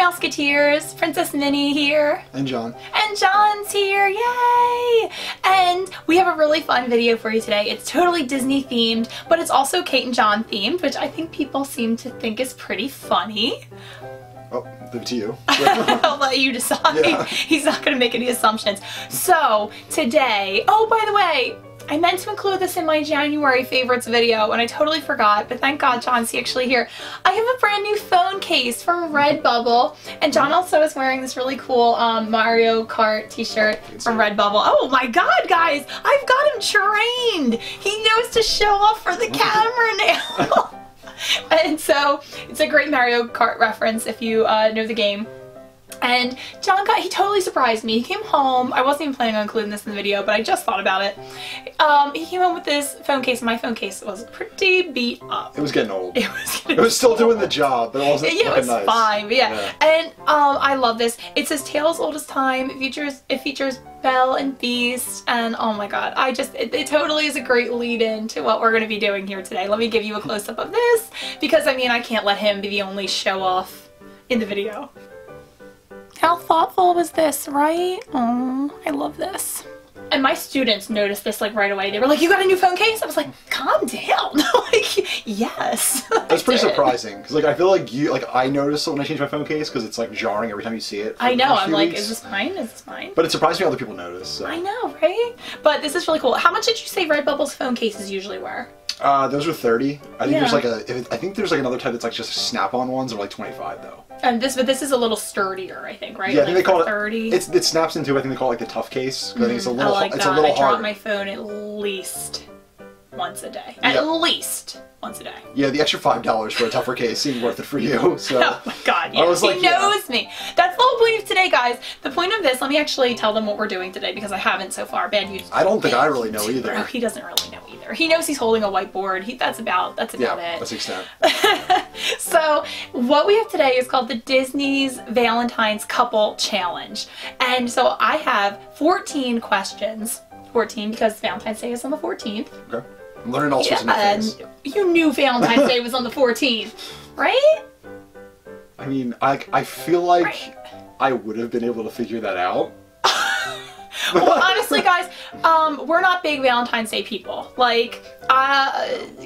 Mouseketeers, PrincessMinnie here. And John. And John's here, yay! And we have a really fun video for you today. It's totally Disney themed, but it's also Kate and John themed, which I think people seem to think is pretty funny. Oh, leave it to you. I'll let you decide. Yeah. He's not going to make any assumptions. So, today, oh, by the way, I meant to include this in my January favorites video and I totally forgot, but thank God John's actually here. I have a brand new phone case from Redbubble, and John also is wearing this really cool Mario Kart t-shirt from Redbubble. Oh my God, guys, I've got him trained. He knows to show off for the camera now. And so it's a great Mario Kart reference if you know the game. And John he totally surprised me. He came home, I wasn't even planning on including this in the video, but I just thought about it. He came home with this phone case, and my phone case was pretty beat up. It was getting old. It was still doing the job, but it wasn't it was nice. Fine, but yeah. And I love this. It says Tales Old as Time. It features Belle and Beast, and oh my God, it totally is a great lead-in to what we're going to be doing here today. Let me give you a close-up of this, because I mean, I can't let him be the only show-off in the video. How thoughtful was this, right? Oh, I love this. And my students noticed this like right away. They were like, "You got a new phone case?" I was like, "Calm down." Like, yes. That's pretty surprising, because like I feel like I noticed it when I changed my phone case, because it's like jarring every time you see it. I know. I'm like, "Is this mine? Is this mine?" But it surprised me other people noticed. So. I know, right? But this is really cool. How much did you say Redbubble's phone cases usually were? Those are 30. I think there's like I think there's like another type that's like just snap-on ones, are like 25 though. And this is a little sturdier, I think, right? Yeah, I think they call it 30. It snaps into, I think they call it like the tough case. I think it's a little. I like it's that. a little I drop harder. my phone at least once a day. At least once a day. Yeah, the extra $5 for a tougher case seemed worth it for you. So. Oh my God, yeah. He knows me. That's the whole point of today, guys. The point of this, let me actually tell them what we're doing today, because I haven't so far. Bad news. I don't think I really know either. No, he doesn't really know either. He knows he's holding a whiteboard. That's about it. Yeah, that's the extent. So what we have today is called the Disney's Valentine's Couple Challenge. And so I have 14 questions. 14 because Valentine's Day is on the 14th. Okay. I'm learning all sorts of new things. You knew Valentine's Day was on the 14th, right? I mean, I feel like I would have been able to figure that out. Well, honestly, guys, we're not big Valentine's Day people. Like,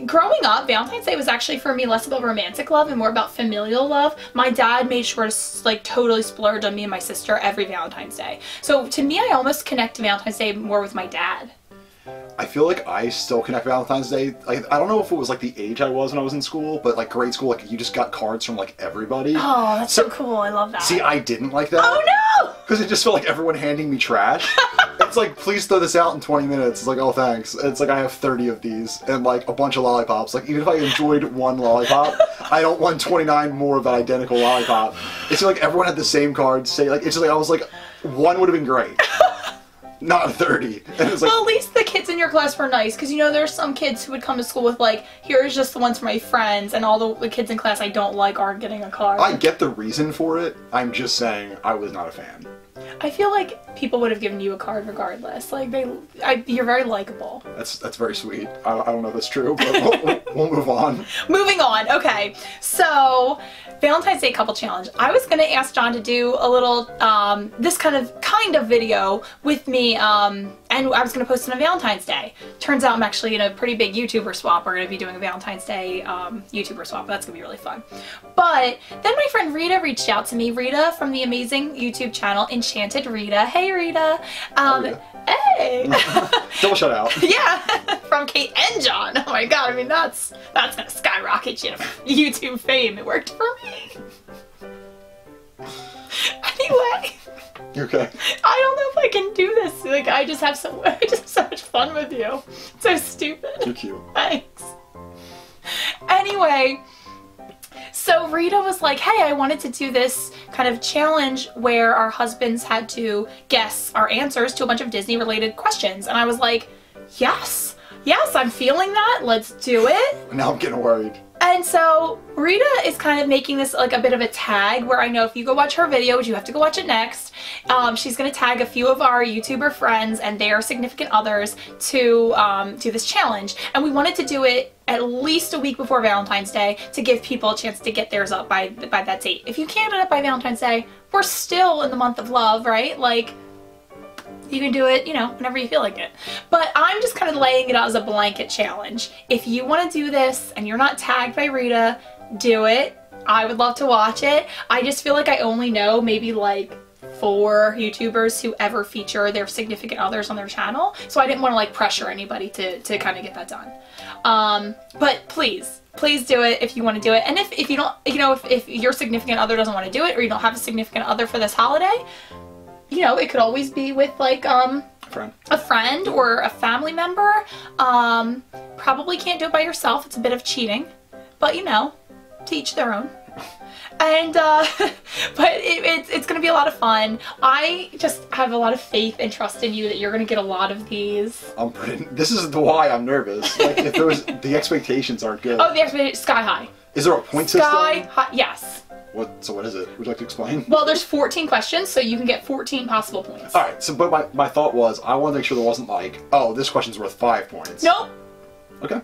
growing up, Valentine's Day was actually for me less about romantic love and more about familial love. My dad made sure to like totally splurge on me and my sister every Valentine's Day. So to me, I almost connect Valentine's Day more with my dad. I feel like I still connect Valentine's Day. I don't know if it was like the age I was when I was in school, but like grade school, like you just got cards from like everybody. Oh, that's so cool. I love that. See, I didn't like that. Oh no! Because it just felt like everyone handing me trash. It's like, please throw this out in 20 minutes. It's like, oh, thanks. It's like, I have 30 of these and like a bunch of lollipops. Like, even if I enjoyed one lollipop, I don't want 29 more of that identical lollipop. It's like everyone had the same cards. Say, like, it's just like, I was like, one would have been great. Not 30. And it's like, well, at least the kids in your class were nice, because you know there's some kids who would come to school with like, here's just the ones for my friends, and all the kids in class I don't like aren't getting a card. I get the reason for it. I'm just saying I was not a fan. I feel like people would have given you a card regardless. Like you're very likable. That's very sweet. I don't know if that's true, but we'll move on. Moving on. Okay, so Valentine's Day Couple Challenge. I was gonna ask John to do a little this kind of video with me, and I was gonna post it on Valentine's Day. Turns out I'm actually in a pretty big YouTuber swap. We're gonna be doing a Valentine's Day YouTuber swap. That's gonna be really fun. But then my friend Rita reached out to me. Rita from the amazing YouTube channel Enchanted Rita. Hey Rita. Hey. Double shout out. Yeah, from Kate and John. Oh my God, I mean that's gonna skyrocket you to YouTube fame. It worked for me. Anyway. You okay? I don't know if I can do this. Like I just have so much fun with you. It's so stupid. You're cute. Thanks. Anyway. So Rita was like, hey, I wanted to do this kind of challenge where our husbands had to guess our answers to a bunch of Disney related questions. And I was like, yes, I'm feeling that. Let's do it. Now I'm getting worried. And so Rita is kind of making this like a bit of a tag where I know if you go watch her video, which you have to go watch it next, she's going to tag a few of our YouTuber friends and their significant others to do this challenge. And we wanted to do it at least a week before Valentine's Day to give people a chance to get theirs up by that date. If you can't get it up by Valentine's Day, we're still in the month of love, right? Like, you can do it, you know, whenever you feel like it. But I'm just kind of laying it out as a blanket challenge. If you want to do this and you're not tagged by Rita, do it. I would love to watch it. I just feel like I only know maybe like 4 YouTubers who ever feature their significant others on their channel. So I didn't want to like pressure anybody to kind of get that done. But please do it if you want to do it. And if you don't, you know, if your significant other doesn't want to do it, or you don't have a significant other for this holiday, you know, it could always be with like a friend or a family member. Probably can't do it by yourself. It's a bit of cheating, but you know, to each their own. And but it's gonna be a lot of fun. I just have a lot of faith and trust in you that you're gonna get a lot of these. This is why I'm nervous. Like, if there was, the expectations aren't good. Oh, the expectations sky high. Is there a point system? Sky high, yes. So what is it? Would you like to explain? Well, there's 14 questions, so you can get 14 possible points. Alright, so but my thought was, I want to make sure there wasn't like, oh, this question's worth 5 points. Nope. Okay.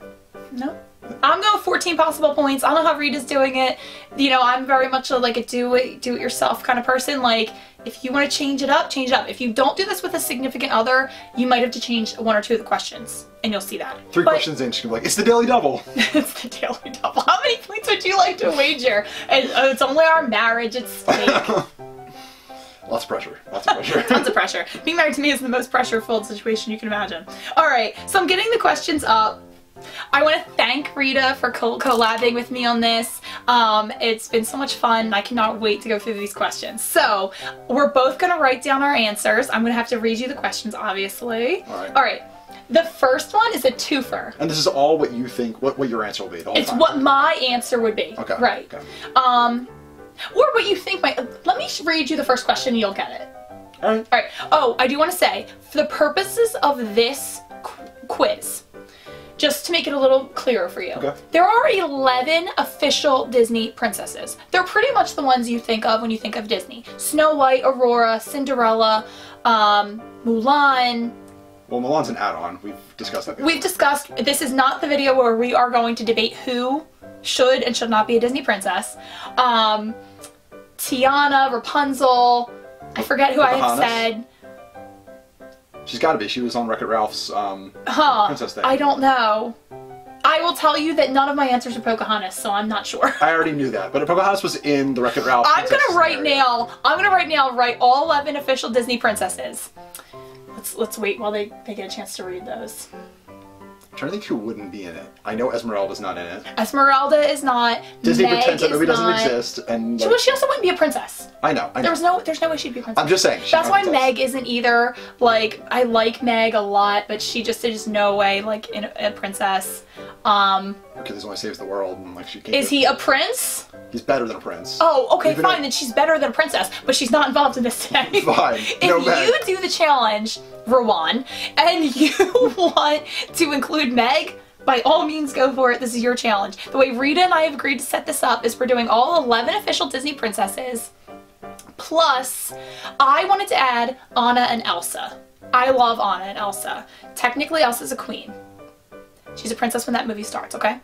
Nope. I'm going 14 possible points. I don't know how Rita's doing it. You know, I'm very much like a do it yourself kind of person. Like, if you want to change it up, change it up. If you don't do this with a significant other, you might have to change 1 or 2 of the questions, and you'll see that. 3 questions in, she's gonna be like, it's the daily double. It's the daily double. How many points would you like to wager? And it's only our marriage at stake. Lots of pressure. Lots of pressure. Tons of pressure. Being married to me is the most pressure-filled situation you can imagine. All right, so I'm getting the questions up. I want to thank Rita for collabing with me on this. It's been so much fun. I cannot wait to go through these questions. So we're both going to write down our answers. I'm going to have to read you the questions, obviously. All right. The first one is a twofer. And this is all what you think, what your answer will be the whole time. It's what my answer would be. Okay. Right. Okay. Or what you think might... Let me read you the first question and you'll get it. All right. All right. Oh, I do want to say, for the purposes of this quiz, just to make it a little clearer for you, okay, there are 11 official Disney princesses. They're pretty much the ones you think of when you think of Disney. Snow White, Aurora, Cinderella, Mulan. Well, Mulan's an add-on. We've discussed that before. We've discussed, this is not the video where we are going to debate who should and should not be a Disney princess. Tiana, Rapunzel, I forget who I have said. She's got to be. She was on Wreck-It Ralph's princess thing. I don't know. I will tell you that none of my answers are Pocahontas, so I'm not sure. I already knew that, but Pocahontas was in the Wreck-It Ralph. I'm gonna write all 11 official Disney princesses. Let's wait while they get a chance to read those. I'm trying to think who wouldn't be in it. I know Esmeralda's not in it. Esmeralda is not. Disney Meg pretends that movie doesn't not. exist, and Well, she also wouldn't be a princess. I know. There's no way she'd be a princess. I'm just saying. That's why Meg isn't either. Like, I like Meg a lot, but there's just no way, like, in a princess. Achilles only saves the world, and like she can't. Is he a prince? He's better than a prince. Oh, okay, fine. Then she's better than a princess, but she's not involved in this today. Fine. If you do the challenge, Rowan, and you want to include Meg, by all means go for it. This is your challenge. The way Rita and I have agreed to set this up is we're doing all 11 official Disney princesses, plus I wanted to add Anna and Elsa. I love Anna and Elsa. Technically, Elsa's a queen. She's a princess when that movie starts, okay?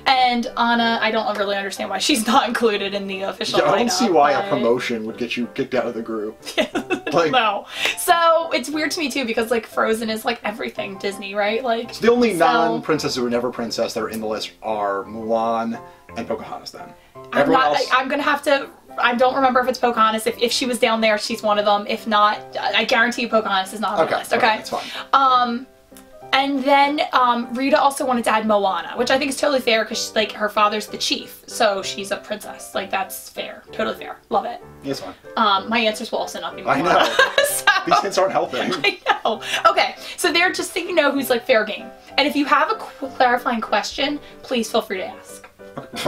And Anna, I don't really understand why she's not included in the official lineup. I don't see why a promotion would get you kicked out of the group. Like, no. So, it's weird to me too, because like Frozen is like everything Disney, right? Like, so the only non-princesses who are never princess that are in the list are Mulan and Pocahontas then. I'm gonna have to... I don't remember if it's Pocahontas. If she was down there, she's one of them. If not, I guarantee you Pocahontas is not on the list, okay? That's fine. And then Rita also wanted to add Moana, which I think is totally fair because like her father's the chief, so she's a princess. Like that's fair, totally fair. Love it. Yes, fine. My answers will also not be Moana. I know. So, these hints aren't helping. I know. Okay, so they're just so you know who's like fair game. And if you have a clarifying question, please feel free to ask.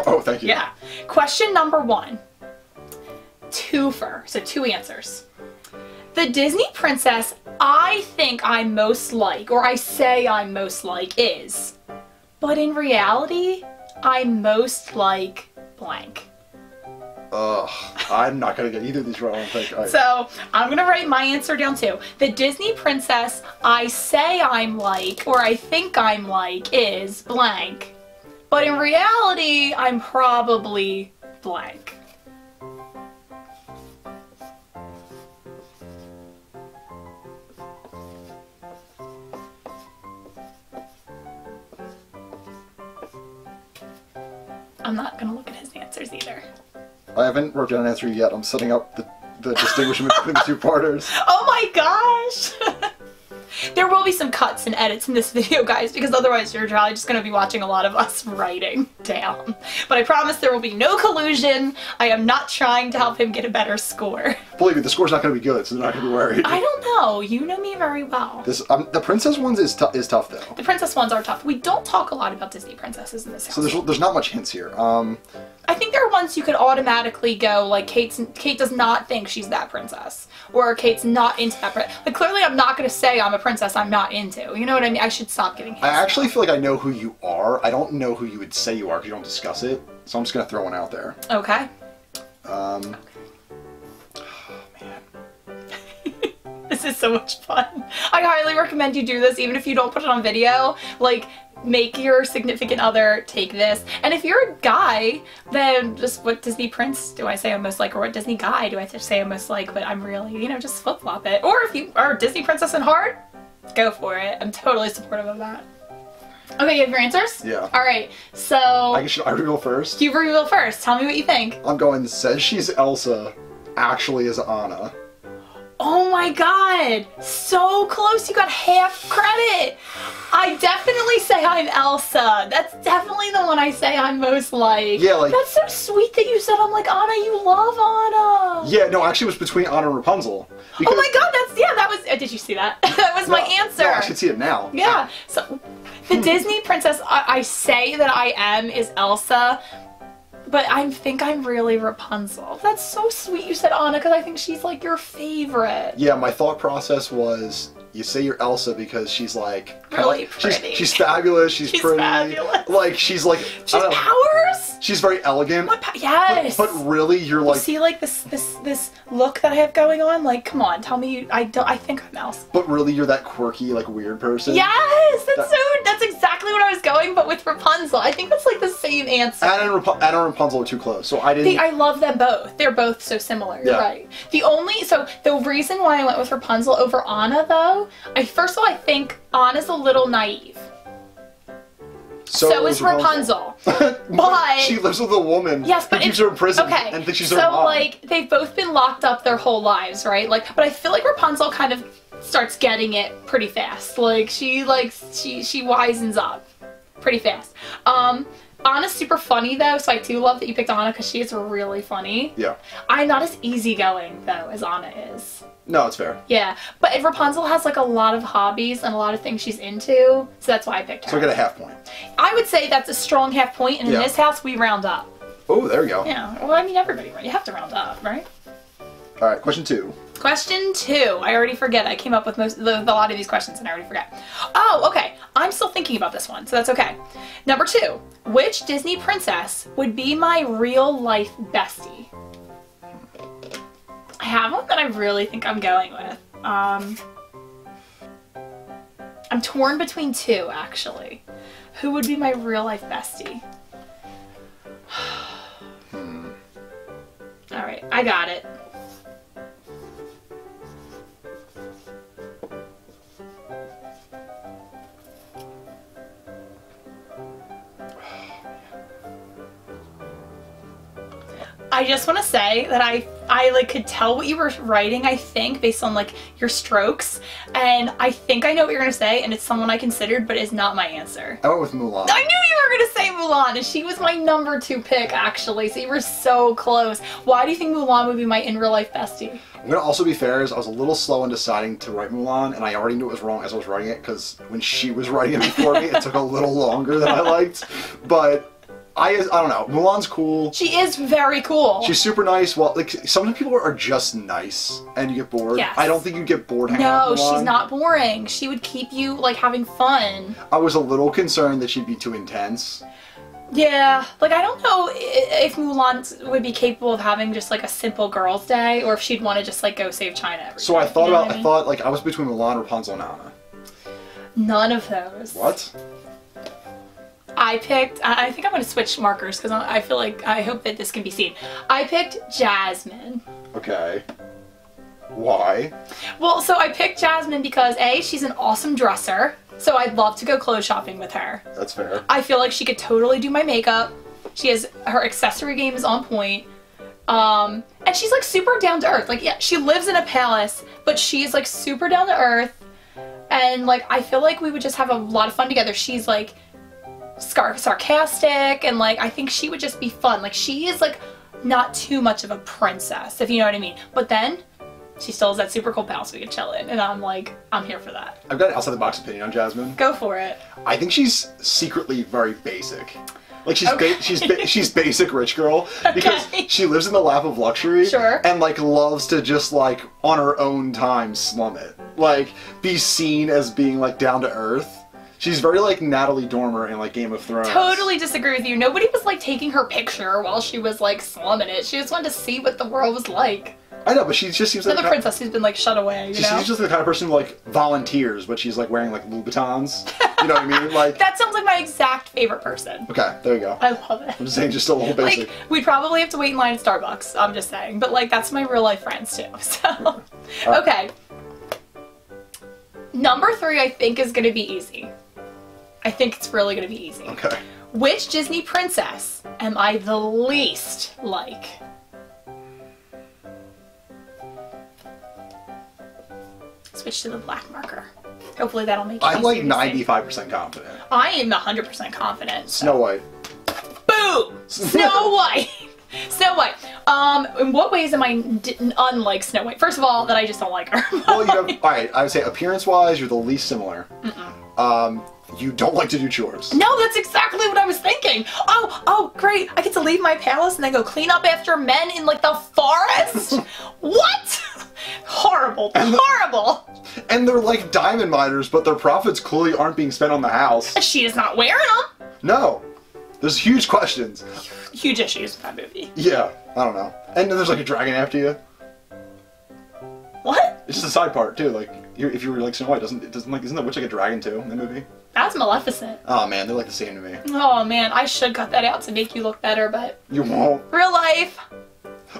Oh, thank you. Yeah. Question number 1. Twofer. So 2 answers. The Disney princess I think I'm most like, or I say I'm most like, is, but in reality, I'm most like blank. Ugh, I'm not gonna get either of these wrong, I think. So, I'm gonna write my answer down too. The Disney princess I say I'm like, or I think I'm like, is blank. But in reality, I'm probably blank. I'm not gonna look at his answers either. I haven't wrote down an answer yet. I'm setting up the distinguishment between the two parters. Oh my gosh! There will be some cuts and edits in this video, guys, because otherwise you're probably just going to be watching a lot of us writing down. But I promise there will be no collusion. I am not trying to help him get a better score. Believe me, the score's not going to be good, so they're not going to be worried. I don't know. You know me very well. The princess ones is tough, though. The princess ones are tough. We don't talk a lot about Disney princesses in this house. So there's not much hints here. I think there are ones you could automatically go, like, Kate does not think she's that princess. Or Kate's not into that princess. Like, clearly I'm not going to say I'm a princess I'm not into. You know what I mean? I should stop giving hints. I actually feel like I know who you are. I don't know who you would say you are because you don't discuss it. So I'm just going to throw one out there. Okay. Oh, man. This is so much fun. I highly recommend you do this, even if you don't put it on video. Like, make your significant other take this. And if you're a guy, then just what Disney prince do I say I'm most like, or what Disney guy do I say I'm most like, but I'm really, you know, just flip-flop it. Or if you are a Disney princess in heart, go for it. I'm totally supportive of that. Okay, you have your answers? Yeah. Alright, so... I reveal first? You reveal first. Tell me what you think. I'm going, says she's Elsa, actually is Anna. Oh my god! So close, you got half credit! I definitely say I'm Elsa. That's definitely the one I say I'm most like. Yeah, like... That's so sweet that you said I'm like Anna, you love Anna! Yeah, no, actually it was between Anna and Rapunzel. Because... Oh my god, that was, did you see that? That was my answer! No, I should see it now. Yeah, so the Disney princess I say that I am is Elsa, but I think I'm really Rapunzel. That's so sweet you said Anna, because I think she's like your favorite. Yeah, my thought process was, you say you're Elsa because she's like... Really pretty. She's fabulous, she's pretty. Fabulous. Like, she's like... She's powers? She's very elegant. Yes! But really, you're like... You see like this look that I have going on? Like, come on, tell me I think I'm Elsa. But really, you're that quirky, like, weird person. Yes! That's exactly what I was going, but with Rapunzel. I think that's like the same answer. Anna and Rapunzel are too close, so I didn't... I love them both. They're both so similar. You're right. So the reason why I went with Rapunzel over Anna, though, first of all, I think Anna's a little naive. So is Rapunzel. But she lives with a woman. Yes, but who keeps her in prison okay. and thinks she's her mom. So like they've both been locked up their whole lives, right? Like, but I feel like Rapunzel kind of starts getting it pretty fast. Like she wisens up pretty fast. Anna's super funny though, so I do love that you picked Anna because she is really funny. Yeah. I'm not as easygoing though as Anna is. No, it's fair. Yeah, but Rapunzel has like a lot of hobbies and a lot of things she's into, so that's why I picked her. So I get a half point. I would say that's a strong half point, and in this house we round up. Oh, there you go. Yeah, well, I mean everybody, you have to round up, right? All right, question 2. Question 2. I already forget. I came up with a lot of these questions and I already forgot. Oh, okay. I'm still thinking about this one, so that's okay. Number 2. Which Disney princess would be my real life bestie? I have one that I really think I'm going with. I'm torn between 2, actually. Who would be my real life bestie? Alright, I got it. I just want to say that I like could tell what you were writing, I think, based on like your strokes, and I think I know what you're gonna say, and it's someone I considered, but it's not my answer. I went with Mulan. I knew you were gonna say Mulan, and she was my number 2 pick, actually, so you were so close. Why do you think Mulan would be my in real life bestie? I'm gonna also be fair, is I was a little slow in deciding to write Mulan, and I already knew it was wrong as I was writing it, because when she was writing it before me, it took a little longer than I liked, but I don't know. Mulan's cool. She is very cool. She's super nice. Well, like, some people are just nice and you get bored. Yes. I don't think you'd get bored hanging out with Mulan. No, she's not boring. She would keep you, like, having fun. I was a little concerned that she'd be too intense. Yeah, like, I don't know if Mulan would be capable of having just, like, a simple girls' day, or if she'd want to just, like, go save China every So day, I thought I mean? I was between Mulan, Rapunzel, and Anna. None of those. What? I think I'm going to switch markers because I feel like, I hope that this can be seen. I picked Jasmine. Okay. Why? Well, so I picked Jasmine because A, she's an awesome dresser, so I'd love to go clothes shopping with her. That's fair. I feel like she could totally do my makeup. Her accessory game is on point. And she's like super down to earth. Like, yeah, she lives in a palace, but she's like super down to earth. And like, I feel like we would just have a lot of fun together. She's like sarcastic, and like, I think she would just be fun. Like, she is like not too much of a princess, if you know what I mean. But then she still has that super cool palace we could chill in, and I'm here for that. I've got an outside the box opinion on Jasmine. Go for it. I think she's secretly very basic. Like, she's basic rich girl because she lives in the lap of luxury. Sure. And like loves to just like on her own time slum it. Like, be seen as being like down to earth. She's very like Natalie Dormer in like Game of Thrones. Totally disagree with you. Nobody was like taking her picture while she was like slumming it. She just wanted to see what the world was like. I know, but she just seems like another princess who's been like shut away. You know? She's just the kind of person who like volunteers, but she's like wearing like Louboutins. You know what I mean? Like, that sounds like my exact favorite person. Okay, there you go. I love it. I'm just saying, just a little basic. Like, we'd probably have to wait in line at Starbucks. I'm just saying, but like that's my real life friends too. So, okay. Number 3, I think, is gonna be easy. I think it's really gonna be easy. Okay. Which Disney princess am I the least like? Switch to the black marker. Hopefully that'll make it I'm like easier to 95% confident. I am 100% confident. So. Snow White. Boom! Snow White! Snow White. In what ways am I unlike Snow White? First of all, that I just don't like her. Well, you know, alright, I would say appearance-wise, you're the least similar. You don't like to do chores. No, that's exactly what I was thinking. Oh, great. I get to leave my palace and then go clean up after men in like the forest? What? Horrible. Horrible. And they're like diamond miners, but their profits clearly aren't being spent on the house. She is not wearing them. No. There's huge questions. Huge issues with that movie. Yeah, I don't know. And then there's like a dragon after you. What? It's just a side part too. Like, if you were like Snow White, isn't that witch like a dragon too in the movie? That's Maleficent. Oh man, they're like the same to me. Oh man, I should cut that out to make you look better, but you won't. Real life.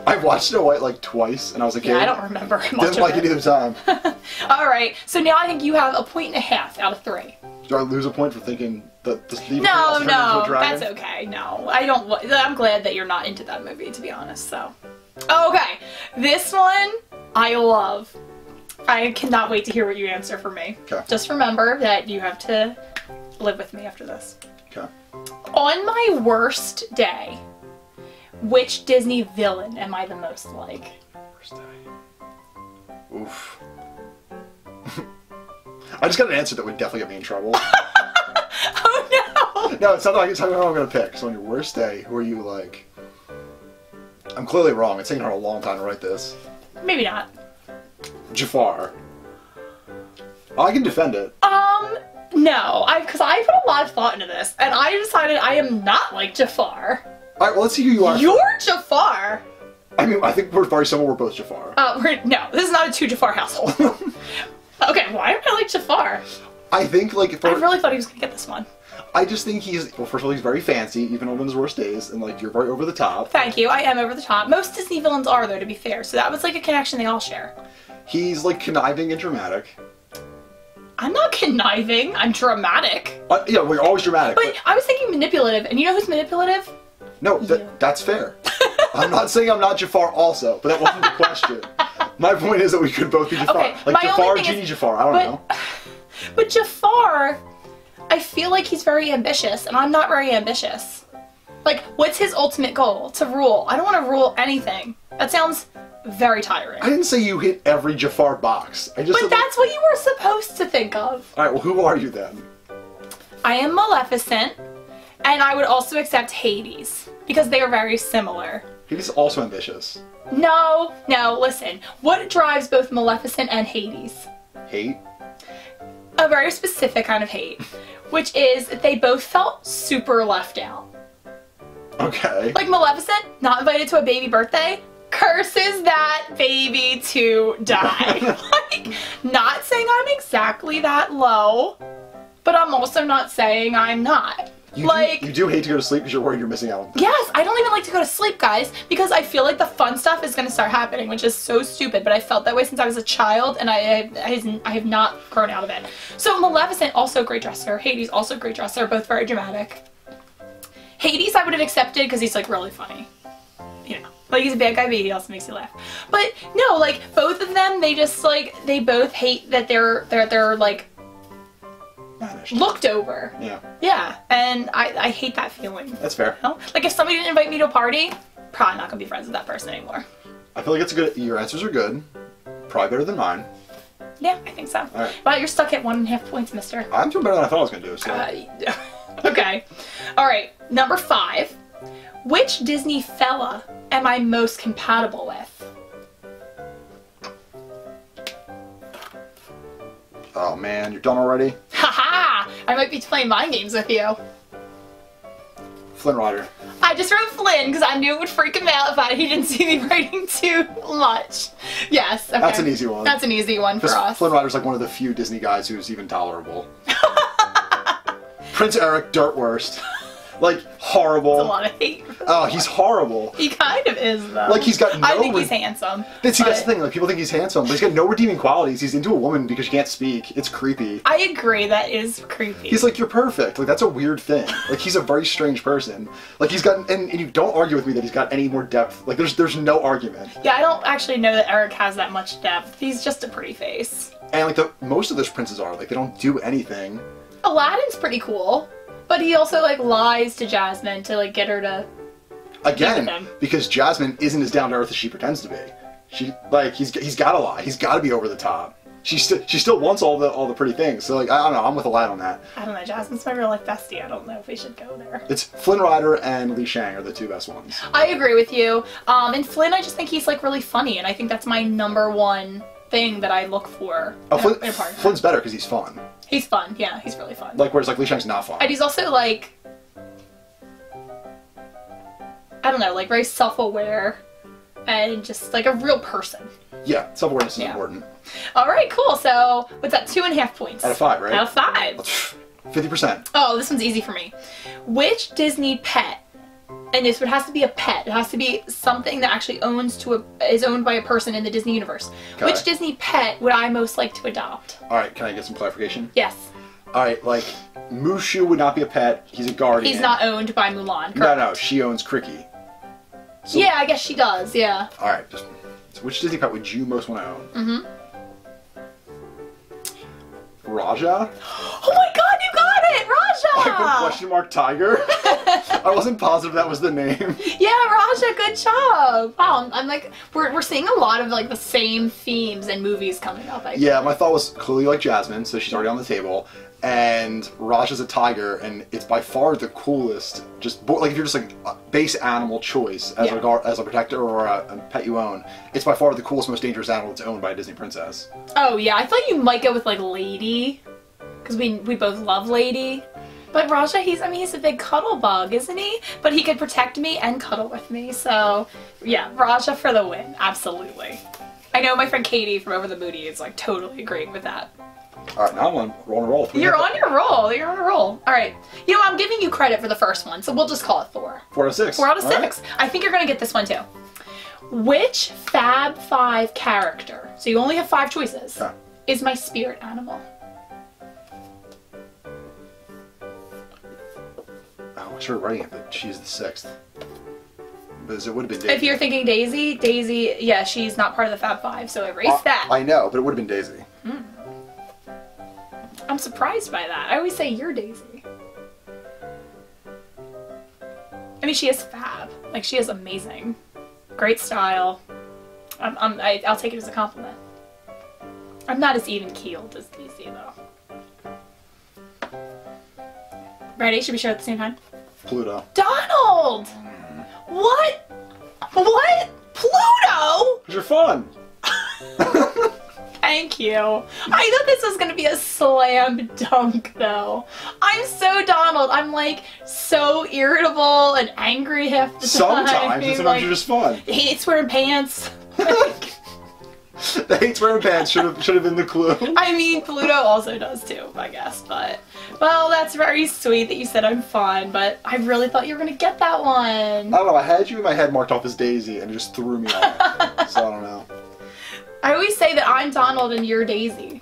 I watched Snow White like twice, and I was a kid. Yeah, I don't remember much Didn't like it either time. All right, so now I think you have 1.5 points out of 3. Do I lose a point for thinking that the No, that's okay. No, I don't. I'm glad that you're not into that movie, to be honest. So, okay, this one I love. I cannot wait to hear what you answer for me. Okay. Just remember that you have to live with me after this. Okay. On my worst day, which Disney villain am I the most like? Worst day. Oof. I just got an answer that would definitely get me in trouble. Oh no! No, it's not like who I'm gonna pick. So on your worst day, who are you like? I'm clearly wrong. It's taken her a long time to write this. Maybe not. Jafar. I can defend it. No, because I put a lot of thought into this, and I decided I am not like Jafar. All right, well, let's see who you are. You're Jafar. I mean, I think we're very similar. We're both Jafar. No, this is not a 2 Jafar household. Okay, why am I like Jafar? I think like I really thought he was gonna get this one. I just think well, first of all, he's very fancy, even on his worst days, and like you're very over the top. Thank you. I am over the top. Most Disney villains are, though, to be fair. So that was like a connection they all share. He's like conniving and dramatic. I'm not conniving. I'm dramatic. Yeah, we're always dramatic. But I was thinking manipulative, and you know who's manipulative? No, that's fair. I'm not saying I'm not Jafar also, but that wasn't the question. My point is that we could both be Jafar. Okay, like Jafar, Genie Jafar, I don't know. But Jafar, I feel like he's very ambitious, and I'm not very ambitious. Like, what's his ultimate goal? To rule. I don't want to rule anything. That sounds very tiring. I didn't say you hit every Jafar box. I just But that's what you were supposed to think of. Alright, well, who are you then? I am Maleficent, and I would also accept Hades, because they are very similar. He's also ambitious. No, listen. What drives both Maleficent and Hades? Hate? A very specific kind of hate, which is that they both felt super left out. Okay. Like Maleficent, not invited to a baby birthday, curses that baby to die. Like, not saying I'm exactly that low, but I'm also not saying I'm not. You do hate to go to sleep because you're worried you're missing out on things. Yes, I don't even like to go to sleep, guys, because I feel like the fun stuff is going to start happening, which is so stupid, but I felt that way since I was a child, and I have not grown out of it. So Maleficent, also a great dresser. Hades, also a great dresser, both very dramatic. Hades I would have accepted because he's like really funny. You know, like he's a bad guy, but he also makes you laugh. But no, like both of them, they just like, they both hate that they're like looked over. Yeah. Yeah, and I hate that feeling. That's fair. You know? Like if somebody didn't invite me to a party, probably not gonna be friends with that person anymore. I feel like it's a good, your answers are good. Probably better than mine. Yeah, I think so. All right. Wow, you're stuck at 1.5 points, mister. I'm doing better than I thought I was gonna do, so. Okay. All right, number 5. Which Disney fella am I most compatible with? Oh man, you're done already? Haha! I might be playing mind games with you. Flynn Rider. I just wrote Flynn because I knew it would freak him out if he didn't see me writing too much. Yes, okay. That's an easy one. That's an easy one for us. Flynn Rider's like one of the few Disney guys who's even tolerable. Prince Eric, dirt worst. Like, horrible. That's a lot of hate. Oh, he's horrible. He kind of is, though. Like, he's got no... I think he's handsome. That's the thing, like, people think he's handsome, but he's got no redeeming qualities. He's into a woman because she can't speak. It's creepy. I agree, that is creepy. He's like, you're perfect. Like, that's a weird thing. Like, he's a very strange person. Like, he's got... And you don't argue with me that he's got any more depth. Like, there's no argument. Yeah, I don't actually know that Eric has that much depth. He's just a pretty face. And, like, most of those princes are. Like, they don't do anything. Aladdin's pretty cool. But he also, like, lies to Jasmine to, like, get her to... Again, because Jasmine isn't as down-to-earth as she pretends to be. He's gotta lie. He's gotta be over the top. She still wants all the pretty things. So, like, I don't know. I'm with Aladdin on that. I don't know. Jasmine's my real-life bestie. I don't know if we should go there. It's Flynn Rider and Li Shang are the two best ones. I agree with you. And Flynn, I just think he's, like, really funny. And I think that's my #1 thing that I look for in a partner. Flynn's better because he's fun. He's fun, yeah, he's really fun. Like, whereas, like, Li Shang's not fun. And he's also, like, I don't know, like, very self-aware and just, like, a real person. Yeah, self-awareness is important. Alright, cool. So, what's that? 2.5 points. Out of 5, right? Out of 5. 50%. Oh, this one's easy for me. Which Disney pet, and this would have to be a pet, it has to be something that actually is owned by a person in the Disney universe. Okay. Which Disney pet would I most like to adopt? Alright, can I get some clarification? Yes. Alright, like, Mushu would not be a pet, he's a guardian. He's not owned by Mulan, correct? No, she owns Cricky. So, yeah, I guess she does, yeah. Alright, so which Disney pet would you most want to own? Mm-hmm. Raja? Oh my god, you got it! Raja! Like a question mark tiger? I wasn't positive that was the name. Yeah, Raja, good job! Wow, I'm like, we're seeing a lot of like the same themes and movies coming up, I Yeah, my thought was clearly like Jasmine, so she's already on the table. And Raja's a tiger, and it's by far the coolest. Just like if you're just like a base animal choice as a protector or a pet you own, it's by far the coolest, most dangerous animal that's owned by a Disney princess. Oh yeah, I thought you might go with like Lady, because we both love Lady. But Raja, he's a big cuddle bug, isn't he? But he could protect me and cuddle with me, so yeah, Raja for the win, absolutely. I know my friend Katie from Over the Moody is like totally agreeing with that. Alright, now I'm on a roll. You're on your roll. You're on a roll. Alright. You know, I'm giving you credit for the first one, so we'll just call it 4. 4 out of 6. 4 out of 6. Right. I think you're going to get this one too. Which Fab 5 character, so you only have 5 choices, is my spirit animal? Oh, I started writing it, but she's the 6th. Because it would have been Daisy. If you're thinking Daisy, yeah, she's not part of the Fab 5, so erase that. I know, but it would have been Daisy. I'm surprised by that. I always say you're Daisy. I mean, she is fab. Like, she is amazing. Great style. I'll take it as a compliment. I'm not as even-keeled as Daisy, though. Ready? Should we share at the same time? Pluto. Donald! What? What? Pluto? Because you're fun. Thank you. I thought this was gonna be a slam dunk though. I'm so Donald. I'm like so irritable and angry half the time. Sometimes, and sometimes you're just fun. Hates wearing pants. The hates wearing pants should have been the clue. I mean, Pluto also does too, I guess, but Well, that's very sweet that you said I'm fun, but I really thought you were gonna get that one. I don't know, I had you in my head marked off as Daisy and it just threw me off. So I don't know. I always say that I'm Donald and you're Daisy.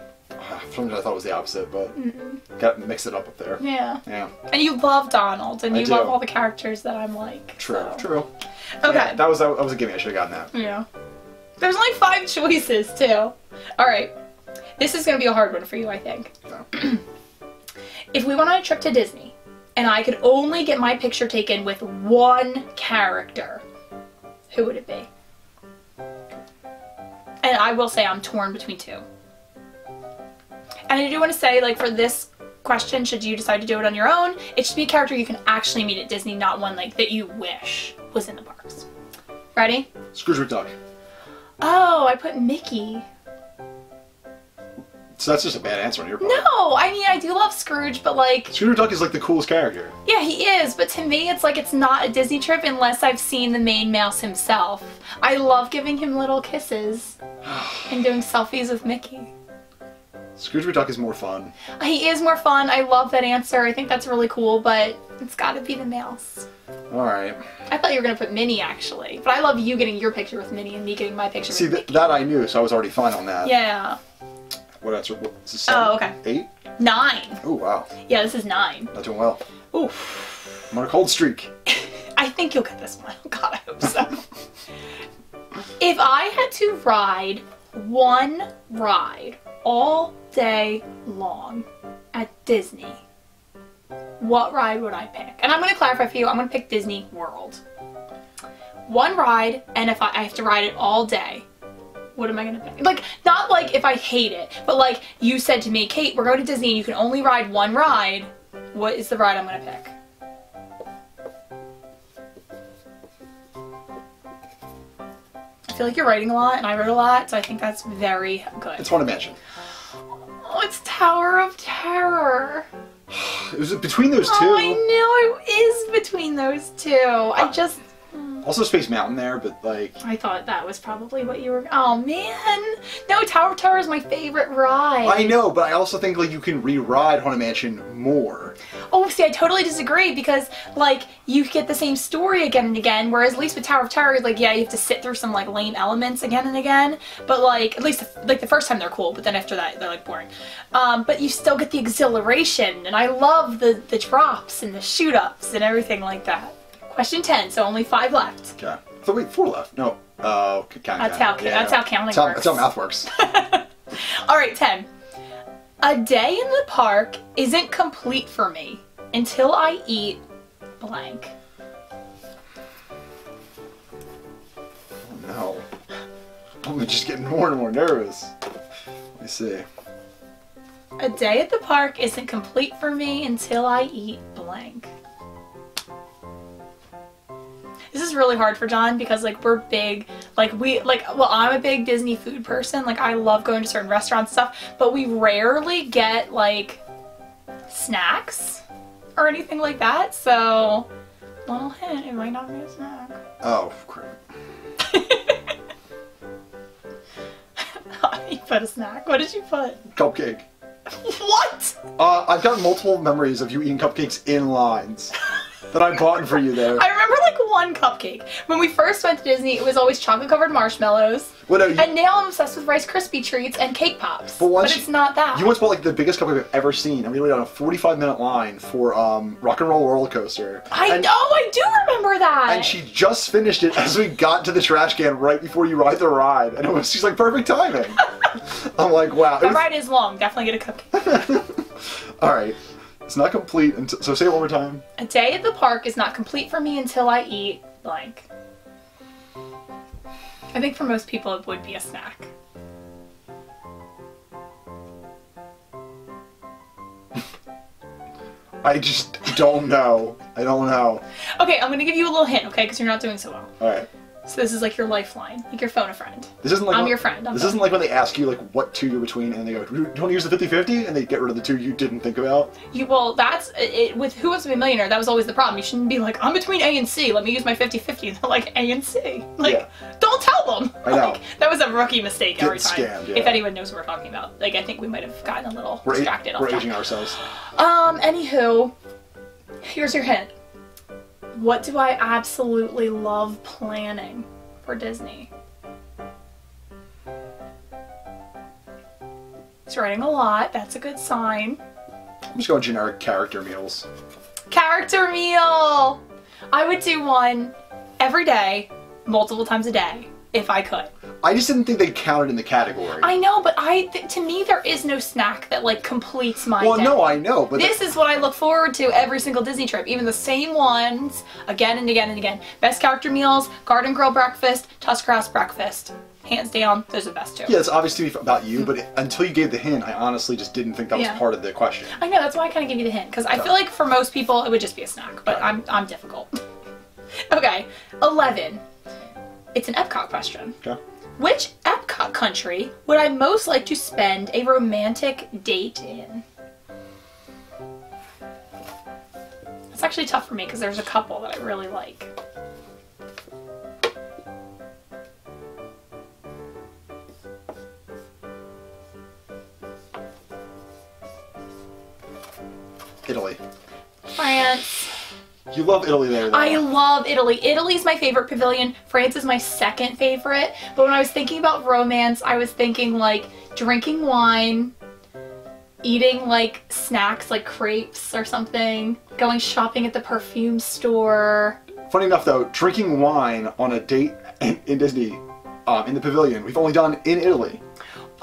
Sometimes I thought it was the opposite, but got to mix it up there. Yeah. Yeah. And you love Donald, and you do. love all the characters that I'm like. True, so. true. Okay. Yeah, that was a gimme. I should have gotten that. Yeah. There's only 5 choices, too. Alright. This is going to be a hard one for you, I think. No. If we went on a trip to Disney, and I could only get my picture taken with one character, who would it be? And I will say I'm torn between 2. And I do want to say, like, for this question, should you decide to do it on your own, it should be a character you can actually meet at Disney, not one, like, that you wish was in the parks. Ready? Scrooge McDuck. Oh, I put Mickey. So that's just a bad answer on your part. No, I mean, I do love Scrooge, but, like... Scrooge McDuck is, like, the coolest character. Yeah, he is, but to me, it's like it's not a Disney trip unless I've seen the main mouse himself. I love giving him little kisses and doing selfies with Mickey. Scrooge McDuck is more fun. He is more fun. I love that answer. I think that's really cool, but it's gotta be the mouse. Alright. I thought you were gonna put Minnie, actually. But I love you getting your picture with Minnie and me getting my picture with Mickey. That I knew, so I was already fine on that. Yeah. What answer? What, is this 7? Oh, okay. 8? 9. Oh, wow. Yeah, this is 9. Not doing well. Oof. I'm on a cold streak. I think you'll get this one. Oh, God, I hope so. If I had to ride one ride all day long at Disney, what ride would I pick? And I'm going to clarify for you, I'm going to pick Disney World. One ride, and if I have to ride it all day, what am I going to pick? Like, not like if I hate it, but like you said to me, Kate, we're going to Disney and you can only ride one ride. What is the ride I'm going to pick? I feel like you're writing a lot, and I wrote a lot, so I think that's very good. It's Haunted Mansion. Oh, it's Tower of Terror. It was between those 2. Oh, I know it is between those 2. I just... Also Space Mountain there, but like... I thought that was probably what you were... Oh, man. No, Tower of Terror is my favorite ride. I know, but I also think like you can re-ride Haunted Mansion more. Oh, see, I totally disagree because, like, you get the same story again and again, whereas at least with Tower of Terror, like, yeah, you have to sit through some, like, lame elements again and again, but, like, at least, like, the first time they're cool, but then after that, they're, like, boring. But you still get the exhilaration, and I love the drops and the shoot-ups and everything like that. Question 10, so only 5 left. Okay. So wait, 4 left. No. That's how counting works. That's how math works. Alright, 10. A day in the park isn't complete for me until I eat blank. Oh no. I'm just getting more and more nervous. Let me see. A day at the park isn't complete for me until I eat blank. This is really hard for John because, like, we're big, well, I'm a big Disney food person. Like, I love going to certain restaurants and stuff, but we rarely get, like, snacks or anything like that, so, little hint, it might not be a snack. Oh, crap. You put a snack. What did you put? Cupcake. What? I've got multiple memories of you eating cupcakes in lines that I bought for you there. I remember like one cupcake. When we first went to Disney, it was always chocolate covered marshmallows. Well, no, and now I'm obsessed with Rice Krispie treats and cake pops. But it's not that. You once bought like the biggest cupcake I've ever seen, and we waited on a 45-minute line for Rock and Roll Roller Coaster. I do remember that. And she just finished it as we got to the trash can right before you ride the ride, and it was just like perfect timing. I'm like, wow. The ride is long. Definitely get a cupcake. All right. It's not complete until, so say it one more time. A day at the park is not complete for me until I eat blank. I think for most people it would be a snack. I just don't know. I don't know. Okay, I'm gonna give you a little hint, okay, because you're not doing so well. Alright. So this is like your lifeline, like your phone a friend. This isn't like I'm your friend. This isn't like when they ask you like what two you're between, and they go, "Do you want to use the 50-50?" and they get rid of the two you didn't think about. Well, that's it. With Who Wants to Be a Millionaire, that was always the problem. You shouldn't be like, I'm between A and C. Let me use my 50-50. And they're like, A and C. Like, don't tell them. I know. Like, that was a rookie mistake every time. Scammed, yeah. If anyone knows what we're talking about, like, I think we might have gotten a little distracted. We're aging ourselves. Anywho, here's your hint. What do I absolutely love planning for Disney? He's writing a lot. That's a good sign. I'm just going generic character meals. Character meal! I would do one every day, multiple times a day, if I could. I just didn't think they counted in the category. I know, but to me, there is no snack that, like, completes my day. Well, no, I know, but... This is what I look forward to every single Disney trip. Even the same ones, again and again and again. Best character meals, Garden Grill breakfast, Tusker House breakfast. Hands down, those are the best two. Yeah, it's obviously about you, but until you gave the hint, I honestly just didn't think that was part of the question. I know, that's why I kind of gave you the hint, because I feel like for most people, it would just be a snack, but I'm difficult. Okay, 11. It's an Epcot question. Okay. Which Epcot country would I most like to spend a romantic date in? It's actually tough for me because there's a couple that I really like. Italy. France. You love Italy there, though. I love Italy. Italy's my favorite pavilion. France is my second favorite. But when I was thinking about romance, I was thinking like drinking wine, eating like snacks like crepes or something, going shopping at the perfume store. Funny enough, though, drinking wine on a date in Disney, in the pavilion, we've only done in Italy.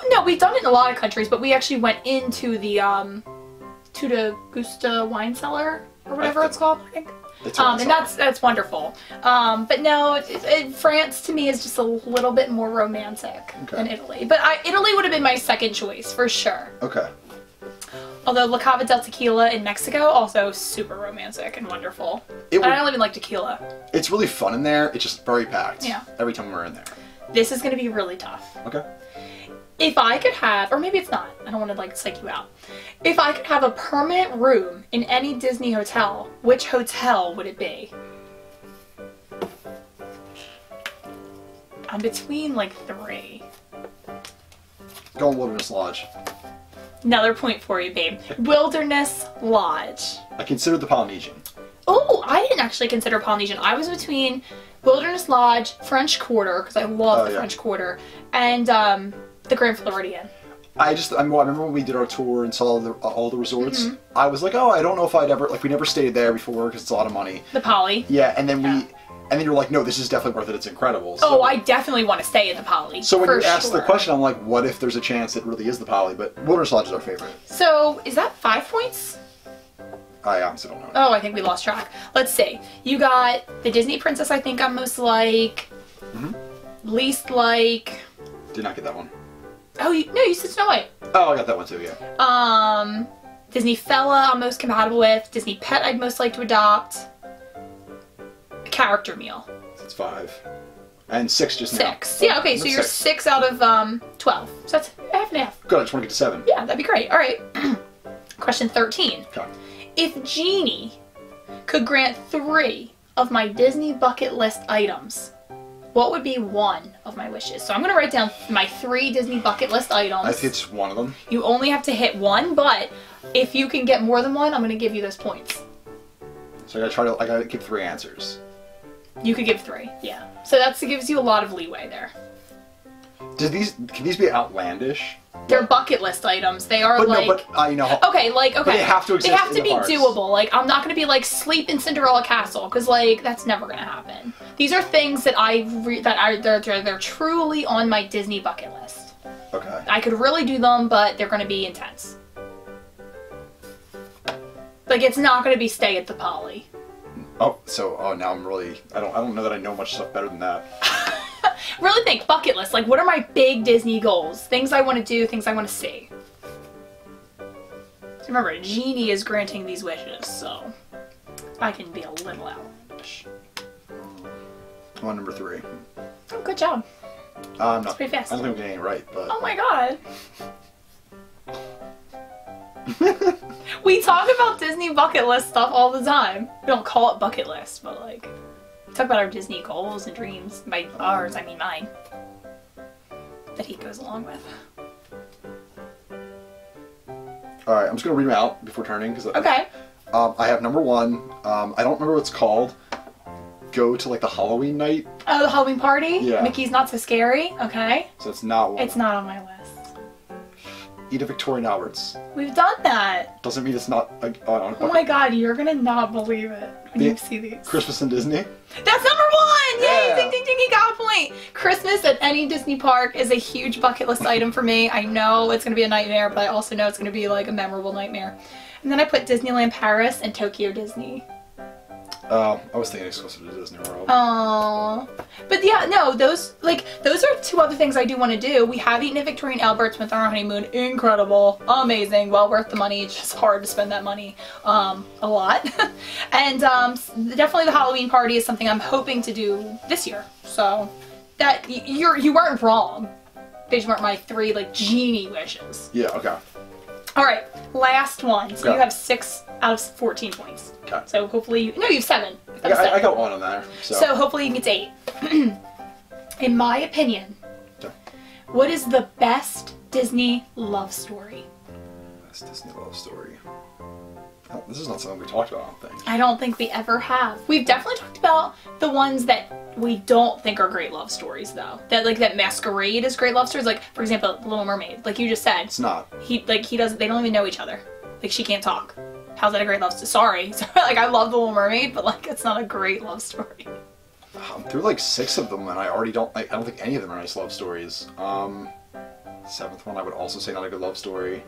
No, we've done it in a lot of countries, but we actually went into the Tuda Gusta wine cellar or whatever it's called, I think. And that's wonderful. But no, France to me is just a little bit more romantic than Italy. But Italy would have been my second choice for sure. Okay. Although La Cava del Tequila in Mexico, also super romantic and wonderful. I don't even like tequila. It's really fun in there. It's just very packed. Yeah. Every time we're in there. This is going to be really tough. Okay. If I could have, or maybe it's not, I don't want to like psych you out. If I could have a permanent room in any Disney hotel, which hotel would it be? I'm between like 3. Go on Wilderness Lodge. Another point for you, babe. Wilderness Lodge. I considered the Polynesian. Oh, I didn't actually consider Polynesian. I was between Wilderness Lodge, French Quarter, because I love the French Quarter, and the Grand Floridian. I remember when we did our tour and saw all the resorts, I was like, oh, I don't know if I'd ever, like, we never stayed there before because it's a lot of money. The Poly. Yeah, and then and then you're like, no, this is definitely worth it, it's incredible. So, oh, I definitely want to stay at the Poly. So when you asked the question, I'm like, what if there's a chance it really is the Poly? But Wilderness Lodge is our favorite. So, is that 5 points? I honestly don't know. Oh, I think we lost track. Let's see. You got the Disney Princess I think I'm most like. Least like. Did not get that one. Oh, no, you said Snow White. Oh, I got that one too, yeah. Disney Fella I'm most compatible with. Disney Pet I'd most like to adopt. A character meal. That's 5. And 6 just now. 6. Yeah, okay, so you're 6 out of 12. So that's half and half. Good, I just want to get to 7. Yeah, that'd be great. All right. Question 13. Okay. If Genie could grant 3 of my Disney bucket list items, what would be one of my wishes? So I'm going to write down my 3 Disney bucket list items. I think it's one of them. You only have to hit 1, but if you can get more than 1, I'm going to give you those points. So I gotta give 3 answers. You could give 3, yeah. So that gives you a lot of leeway there. Can these be outlandish? They're bucket list items. They are Okay, okay. But they have to exist. They have to be doable. Like, I'm not going to be like sleep in Cinderella Castle because like that's never going to happen. These are things that they're truly on my Disney bucket list. Okay. I could really do them, but they're going to be intense. Like, it's not going to be stay at the Poly. Now I'm really I don't know that I know much stuff better than that. Really think bucket list. Like, what are my big Disney goals? Things I want to do, things I want to see. So remember, Genie is granting these wishes, so I can be a little outlandish. I'm on number 3. Oh, good job. No, That's pretty fast. I don't think I'm getting it right, but... Oh my god. We talk about Disney bucket list stuff all the time. We don't call it bucket list, but like, we talk about our Disney goals and dreams. By ours, I mean mine. That he goes along with. Alright, I'm just gonna read them out before turning. Okay. I have number 1. I don't remember what it's called. Go to like the Halloween night. Oh, the Halloween party? Yeah. Mickey's Not So Scary? Okay. So it's not one. It's not on my list. Eat a Victoria and Albert's. We've done that. Doesn't mean it's not on Oh my god, you're gonna not believe it when you see these. Christmas in Disney. That's number 1! Yay! Yeah. Ding ding ding, he got a point! Christmas at any Disney park is a huge bucket list item for me. I know it's gonna be a nightmare, but I also know it's gonna be like a memorable nightmare. And then I put Disneyland Paris and Tokyo Disney. I was thinking exclusive to Disney World. Oh, but yeah, no, those are 2 other things I do want to do. We have eaten at Victoria and Albert's with our honeymoon. Incredible, amazing, well worth the money. It's just hard to spend that money a lot. And definitely the Halloween party is something I'm hoping to do this year. So that you weren't wrong. They just weren't my 3 like genie wishes. Yeah. Okay. All right, last one. So Okay. you have 6 out of 14 points. Okay. So hopefully you have 7. I got 1 on there. So hopefully you can get 8. In my opinion, Okay. what is the best Disney love story? Best Disney love story. Oh, this is not something we talked about, I don't think. I don't think we ever have. We've definitely talked about the ones that we don't think are great love stories, though. That masquerade as great love stories. Like, for example, The Little Mermaid. Like you just said. It's not. He doesn't. They don't even know each other. Like, she can't talk. How's that a great love story? Sorry. Like, I love The Little Mermaid, but like, it's not a great love story. I'm through like 6 of them, and I don't think any of them are nice love stories. 7th one, I would also say not a good love story.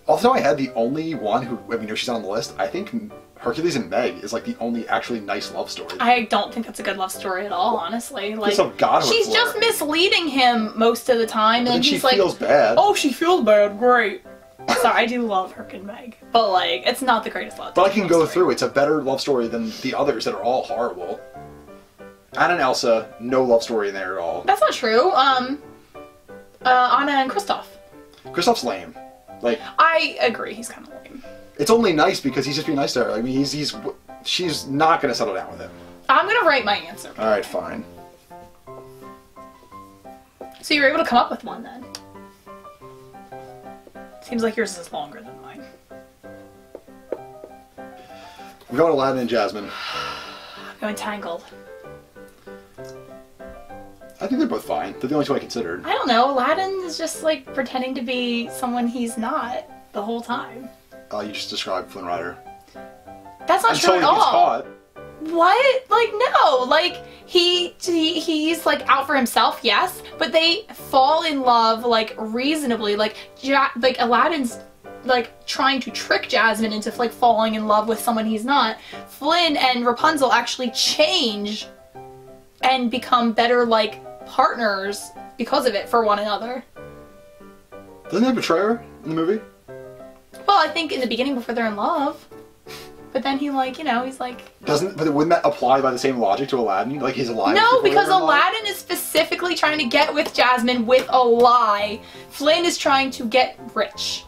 Off the top of my head, the only one who, I mean, she's on the list, I think Hercules and Meg is like the only actually nice love story. I don't think that's a good love story at all, honestly. Like, she's just misleading him most of the time, and she he's like, feels bad. "Oh, she feels bad. Great." Sorry, I do love Herc and Meg, but like, it's not the greatest love. But I can go through. It's a better love story than the others that are all horrible. Anna and Elsa, no love story in there at all. That's not true. Anna and Kristoff. Kristoff's lame. Like, I agree, he's kind of lame. It's only nice because he's just being nice to her. I mean, she's not gonna settle down with him. I'm gonna write my answer. All right, fine. So you were able to come up with one then. Seems like yours is longer than mine. We're going Aladdin and Jasmine. I'm going Tangled. I think they're both fine. They're the only 2 I considered. I don't know, Aladdin is just like pretending to be someone he's not the whole time. You just described Flynn Rider. That's not true Until at he gets all. caught. What? Like, no. Like, he's like out for himself, yes, but they fall in love like reasonably. Like Aladdin's like trying to trick Jasmine into like falling in love with someone he's not. Flynn and Rapunzel actually change and become better like partners because of it for one another. Doesn't he betray her in the movie? Well, I think in the beginning before they're in love. But then he like, you know, he's like... But wouldn't that apply by the same logic to Aladdin? Like he's alive? No, because Aladdin is specifically trying to get with Jasmine with a lie. Flynn is trying to get rich.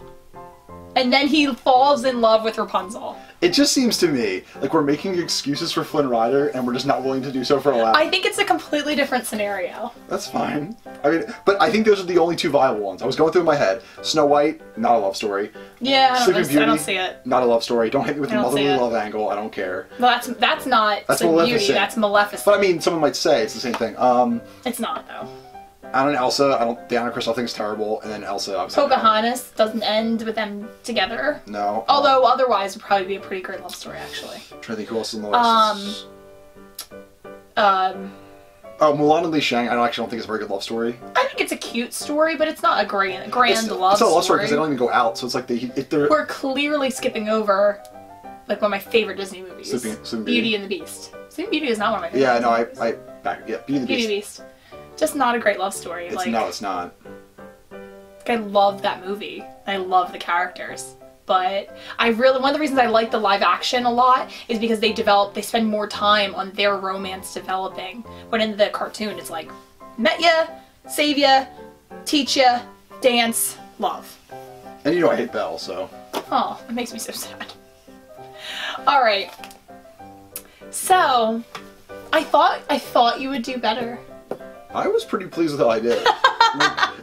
And then he falls in love with Rapunzel. It just seems to me like we're making excuses for Flynn Rider and we're just not willing to do so for Aladdin. I think it's a completely different scenario. That's fine. I mean, but I think those are the only 2 viable ones. I was going through in my head. Snow White, not a love story. Yeah, Sleeping Beauty, I don't see it. Not a love story. Don't hit me with the motherly love angle. I don't care. Well, that's not Sleeping Beauty. That's Maleficent. But I mean, someone might say it's the same thing. It's not though. Anna and Elsa, the Anna Kristoff thing's terrible, and then Elsa, obviously. Pocahontas doesn't end with them together. No. Although otherwise would probably be a pretty great love story, actually. I'm trying to think who else is on the list. Oh, Mulan and Li Shang, I actually don't think it's a very good love story. I think it's a cute story, but it's not a grand love story. It's not a love story because they don't even go out, so it's like they're... We're clearly skipping over, like, one of my favorite Disney movies. Sleeping Beauty and the Beast. Sleeping Beauty is not one of my favorite Yeah, no, movies. Beauty and the Beast. Beauty and the Beast. Just not a great love story. No, it's not. I love that movie. I love the characters. but one of the reasons I like the live action a lot is because they spend more time on their romance developing. When in the cartoon, it's like, met ya, save ya, teach ya, dance, love. And you know I hate Belle, so. Oh, it makes me so sad. Alright. So, I thought you would do better. I was pretty pleased with how I did.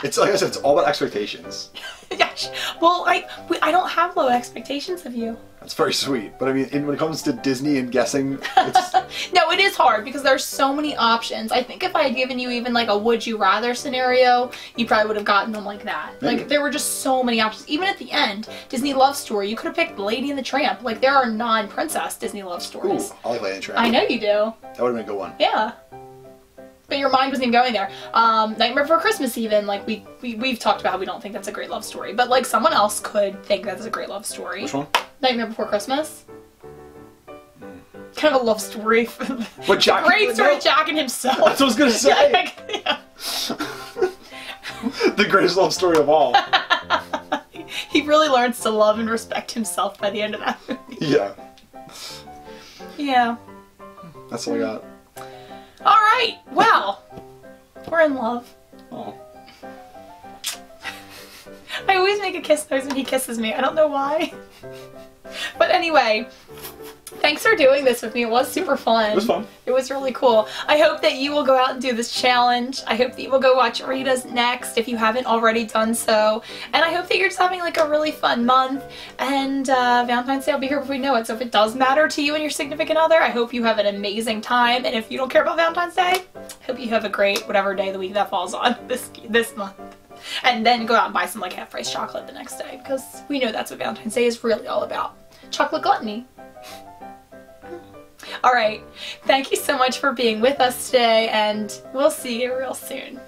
It's like I said, it's all about expectations. Gosh. Well, I don't have low expectations of you. That's very sweet. But I mean, when it comes to Disney and guessing, it's... No, it is hard because there's so many options. I think if I had given you even like a would you rather scenario, you probably would have gotten them like that. Maybe. Like there were just so many options. Even at the end, Disney Love Story, you could have picked Lady and the Tramp. Like there are non-princess Disney love stories. Ooh, I like Lady and the Tramp. I know you do. That would have been a good one. Yeah. But your mind wasn't even going there. Nightmare Before Christmas even, like we've talked about how we don't think that's a great love story. But like someone else could think that's a great love story. Which one? Nightmare Before Christmas. Kind of a love story. What, Jack? Great story of Jack and himself. That's what I was gonna say. Yeah. The greatest love story of all. He really learns to love and respect himself by the end of that movie. Yeah. Yeah. That's all I got. Alright, well, we're in love. Oh. I always make a kiss noise when he kisses me. I don't know why. But anyway, thanks for doing this with me. It was super fun. It was fun. It was really cool. I hope that you will go out and do this challenge. I hope that you will go watch Rita's next if you haven't already done so. And I hope that you're just having like a really fun month. And Valentine's Day will be here before we know it. So if it does matter to you and your significant other, I hope you have an amazing time. And if you don't care about Valentine's Day, I hope you have a great whatever day of the week that falls on this month. And then go out and buy some like half-price chocolate the next day because we know that's what Valentine's Day is really all about. Chocolate gluttony. Alright, thank you so much for being with us today and we'll see you real soon.